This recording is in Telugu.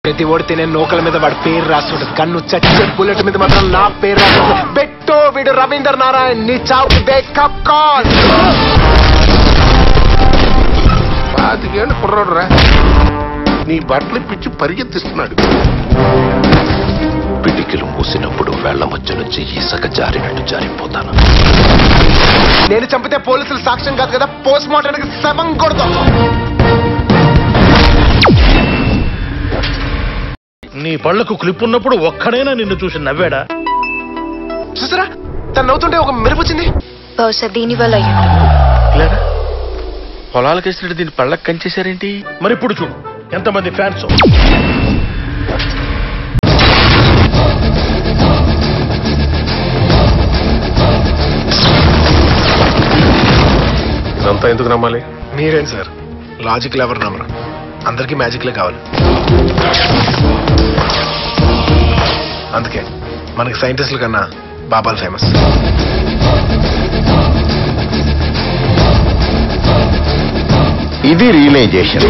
ప్రతి ఓడితే నేను నోకల మీద వాడి పేరు రాస్తుంటది. కన్ను చచ్చే బుల్లెట్ మీద మాత్రం నా పేరు రాస్తుంటది. బెట్టో వీడు రవీందర్ నారాయణ్, నీ చావుకి వేకప్ కాల్. 25 ఏళ్ళ కుర్రోడు రా, నీ బట్టలు పిచ్చి పరిగెత్తిస్తున్నాడు. పిడికిలు మూసినప్పుడు వేళ్ల మధ్య నుంచి ఇసుక జారినట్టు జారిపోతాను. నేను చంపితే పోలీసులు సాక్ష్యం కాదు కదా, పోస్ట్ మార్టానికి శవం కొడతాం. నీ పళ్లకు క్లిప్ ఉన్నప్పుడు ఒక్కడైనా నిన్ను చూసి నవ్వాడా? చూసారా తను నవ్వుతుంటే ఒక మెరుపు వచ్చింది. బహుశా దీనివల్ల ఇలాగా పొలాలకు వేసినట్టు దీని పళ్ళకు కంచేశారేంటి? మరి ఇప్పుడు చూడు ఎంతమంది ఫ్యాన్స్. ఇదంతా ఎందుకు నమ్మాలి? మీరేంటి సార్ లాజిక్లు ఎవరు నమ్మరు, అందరికీ మ్యాజిక్లే కావాలి. అందుకే మనకి సైంటిస్టుల కన్నా బాబాలు ఫేమస్. ఇది రియలైజేషన్.